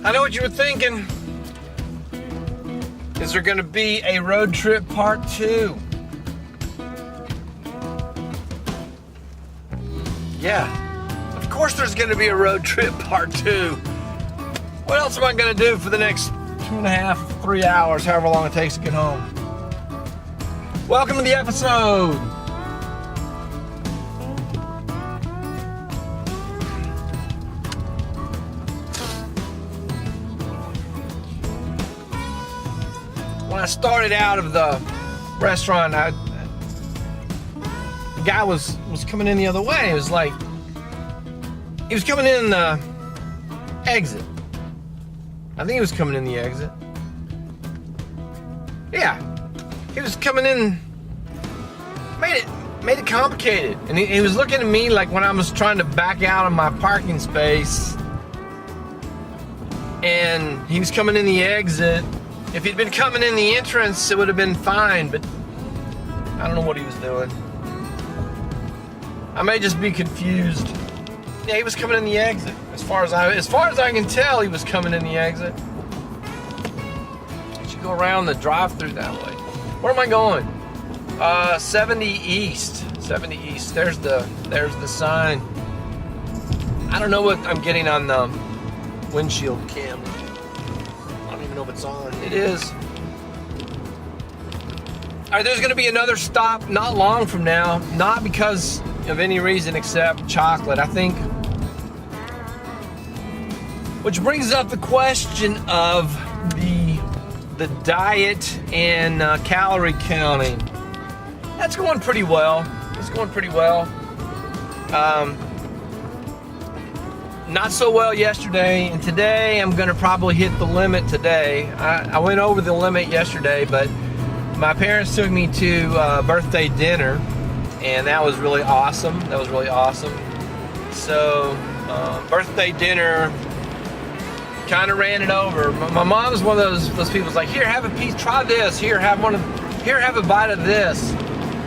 I know what you were thinking. Is there going to be a road trip part 2? Yeah, of course there's going to be a road trip part 2. What else am I going to do for the next 2.5, 3 hours, however long it takes to get home? Welcome to the episode. When I started out of the restaurant, the guy was coming in the other way. It was like, he was coming in the exit. I think he was coming in the exit. Yeah, he was coming in, made it complicated. And he was looking at me like when I was trying to back out of my parking space, and he was coming in the exit. If he'd been coming in the entrance, it would have been fine, but I don't know what he was doing. I may just be confused. Yeah, he was coming in the exit. As far as I can tell, he was coming in the exit. I should go around the drive-thru that way. Where am I going? 70 East. 70 East. There's the sign. I don't know what I'm getting on the windshield camera. I don't even know if it's on. It is. All right, there's going to be another stop not long from now. Not because of any reason except chocolate, I think. Which brings up the question of the diet and calorie counting. That's going pretty well. It's going pretty well. Not so well yesterday, and today I'm going to probably hit the limit today. I went over the limit yesterday, but my parents took me to birthday dinner, and that was really awesome. So, birthday dinner kind of ran it over. My mom's one of those people that's like, here, have a piece, try this. Here, have a bite of this.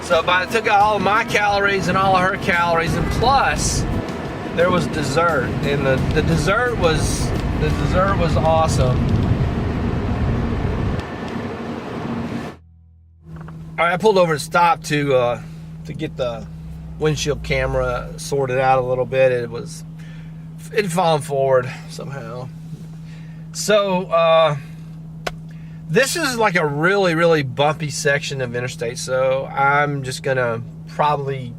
So, I took out all of my calories and all of her calories, and plus, there was dessert, and the dessert was awesome. All right, I pulled over to stop to get the windshield camera sorted out a little bit. It had fallen forward somehow. So this is like a really, really bumpy section of interstate. So I'm just gonna probably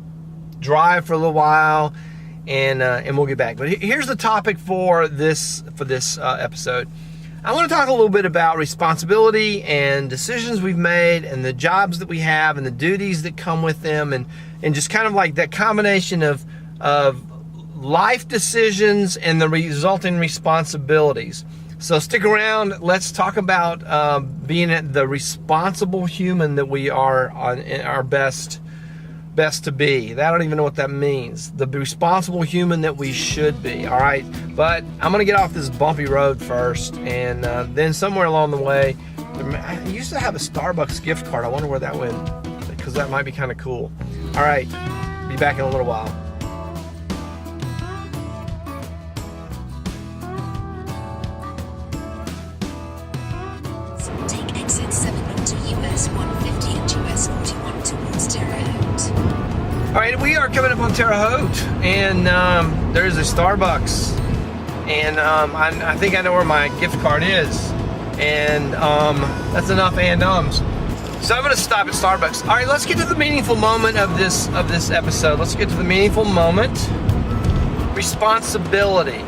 drive for a little while, and we'll get back. But here's the topic for this episode. I want to talk a little bit about responsibility and decisions we've made, and the jobs that we have, and the duties that come with them, and just kind of like that combination of life decisions and the resulting responsibilities. So stick around. Let's talk about being the responsible human that we are on our best to be. I don't even know what that means. The responsible human that we should be. All right, but I'm gonna get off this bumpy road first, and then somewhere along the way, I used to have a Starbucks gift card. I wonder where that went, because that might be kind of cool. All right, be back in a little while. Take exit 7 onto US 150 and US 41 towards Terre Haute. All right, we are coming up on Terre Haute, and there's a Starbucks, and I think I know where my gift card is, and that's enough and-ums. So I'm going to stop at Starbucks. All right, let's get to the meaningful moment of this episode. Let's get to the meaningful moment. Responsibility.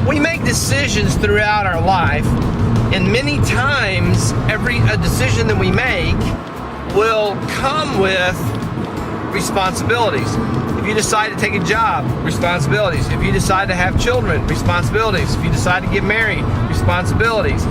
We make decisions throughout our life, and many times a decision that we make will come with responsibilities. If you decide to take a job, responsibilities. If you decide to have children, responsibilities. If you decide to get married, responsibilities.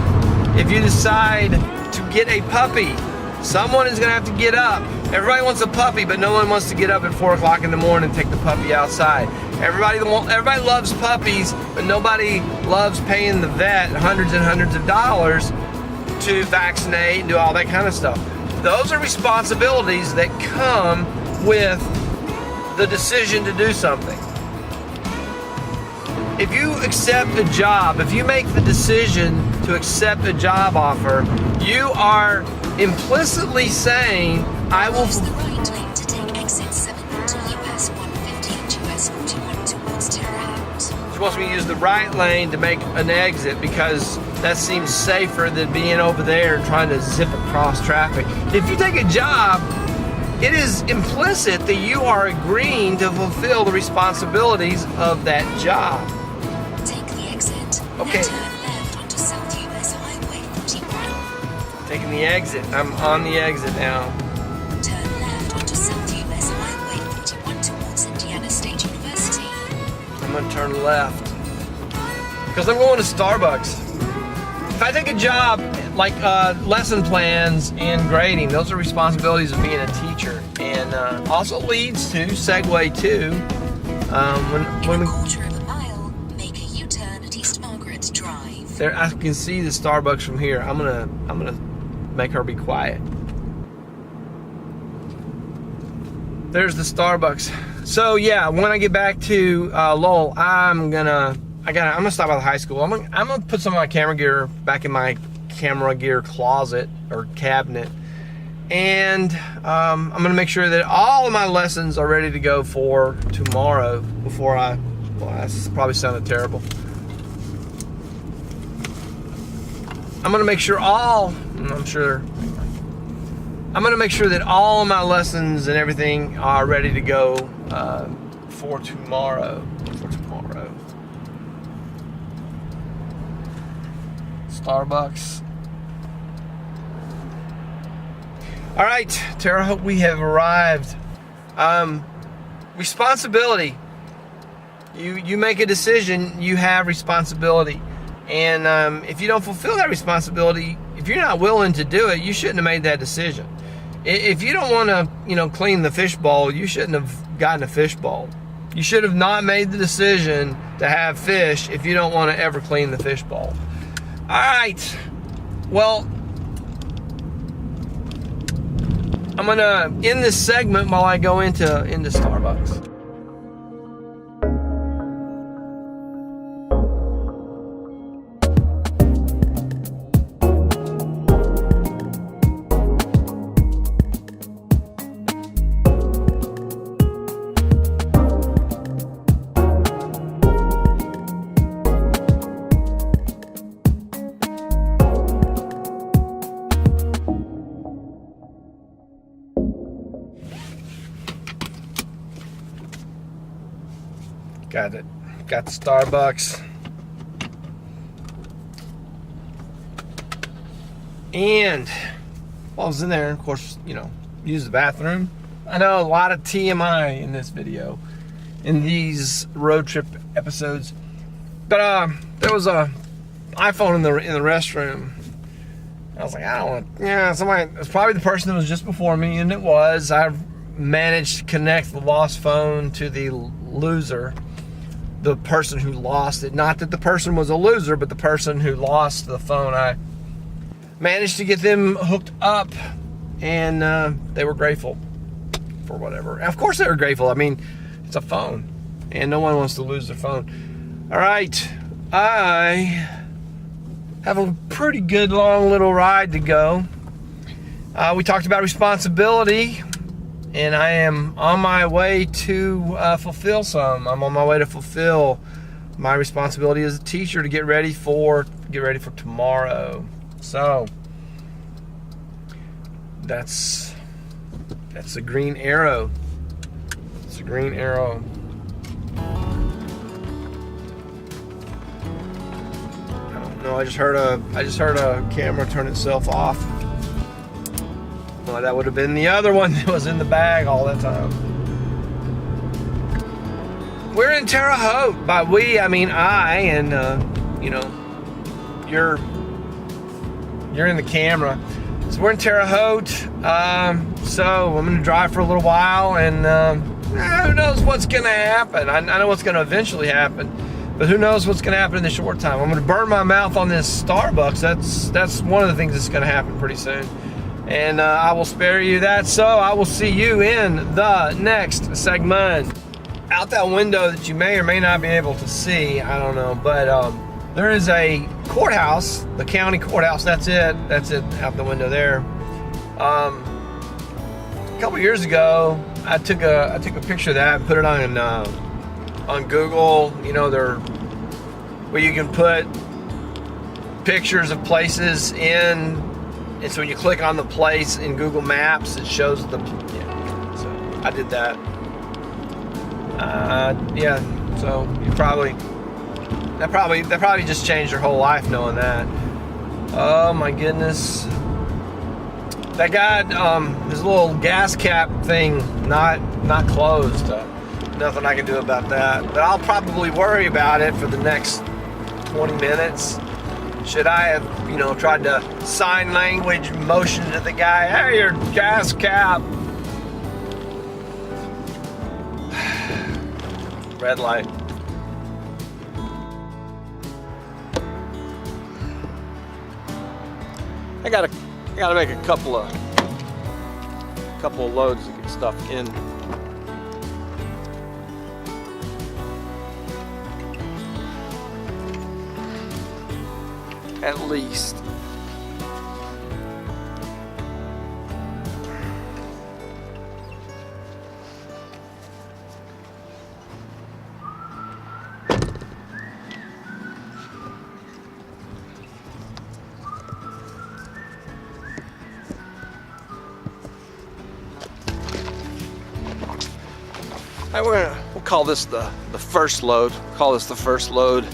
If you decide to get a puppy, someone is going to have to get up. Everybody wants a puppy, but no one wants to get up at 4 o'clock in the morning and take the puppy outside. Everybody loves puppies, but nobody loves paying the vet hundreds and hundreds of dollars to vaccinate and do all that kind of stuff. Those are responsibilities that come with the decision to do something. if you accept a job, if you make the decision to accept a job offer, you are implicitly saying, I will... Use the right lane to take exit 7 onto US 150 and US 41 towards Terre Haute. You're supposed to use the right lane to make an exit because that seems safer than being over there and trying to zip across traffic. If you take a job, it is implicit that you are agreeing to fulfill the responsibilities of that job. Take the exit. Okay. Now turn left onto South US Highway 41. Taking the exit. I'm on the exit now. Turn left onto South US Highway 41 towards Indiana State University. I'm gonna turn left because I'm going to Starbucks. If I take a job like lesson plans and grading, those are responsibilities of being a teacher, and also leads to segue to when In we a quarter of a mile, make a U-turn at East Margaret Drive. there. I can see the Starbucks from here. I'm gonna make her be quiet. There's the Starbucks. So yeah, when I get back to Lowell, I'm gonna stop by the high school. I'm gonna put some of my camera gear back in my camera gear closet or cabinet, and I'm gonna make sure that all of my lessons are ready to go for tomorrow before well, that's probably sounded terrible. I'm gonna make sure that all of my lessons and everything are ready to go for tomorrow. Starbucks. All right, Terre Haute, we have arrived. Responsibility. You make a decision, you have responsibility. And if you don't fulfill that responsibility, if you're not willing to do it, you shouldn't have made that decision. If you don't want to, clean the fishbowl, you shouldn't have gotten a fishbowl. You should have not made the decision to have fish if you don't want to ever clean the fishbowl. All right. Well, I'm gonna end this segment while I go into Starbucks. Got it. Got the Starbucks. And while I was in there, of course, used the bathroom. I know a lot of TMI in this video, in these road trip episodes. But there was a iPhone in the restroom. I was like, I don't want. Yeah, somebody. It's probably the person that was just before me, and it was. I managed to connect the lost phone to the loser. The person who lost it. Not that the person was a loser, but the person who lost the phone. I managed to get them hooked up, and they were grateful for whatever. Of course they were grateful. I mean, it's a phone, and no one wants to lose their phone. All right, I have a pretty good long little ride to go. We talked about responsibility, and I am on my way to fulfill some. I'm on my way to fulfill my responsibility as a teacher to get ready for tomorrow. So that's a green arrow. It's a green arrow. I don't know. I just heard a camera turn itself off. Well, that would have been the other one that was in the bag all that time. We're in Terre Haute. By we, I mean I, and you're in the camera. So we're in Terre Haute. So I'm going to drive for a little while, and who knows what's going to happen. I know what's going to eventually happen, but who knows what's going to happen in the short time. I'm going to burn my mouth on this Starbucks. That's one of the things that's going to happen pretty soon. And I will spare you that, so I will see you in the next segment. out that window that you may or may not be able to see, I don't know, but there is a courthouse, the county courthouse. That's it out the window there. A couple years ago, I took a picture of that and put it on Google. You know, where you can put pictures of places in, and so when you click on the place in Google Maps, it shows the. Yeah, so I did that. Yeah, so you probably just changed your whole life knowing that. Oh my goodness. That guy, his little gas cap thing not closed. Nothing I can do about that. But I'll probably worry about it for the next 20 minutes. Should I have, tried to sign language motion to the guy, hey, your gas cap. Red light. I gotta make a couple of loads to get stuff in. At least. We'll call this the first load. Call this the first load,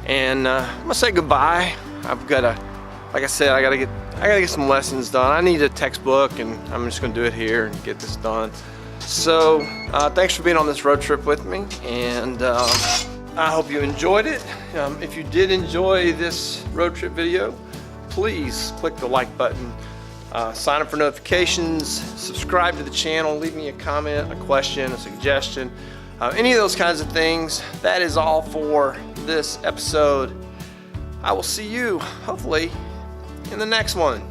and I'm gonna say goodbye. Like I said, I gotta get some lessons done. I need a textbook, and I'm just gonna do it here and get this done. So thanks for being on this road trip with me, and I hope you enjoyed it. If you did enjoy this road trip video, please click the like button. Sign up for notifications, subscribe to the channel, leave me a comment, a question, a suggestion, any of those kinds of things. That is all for this episode. I will see you, hopefully, in the next one.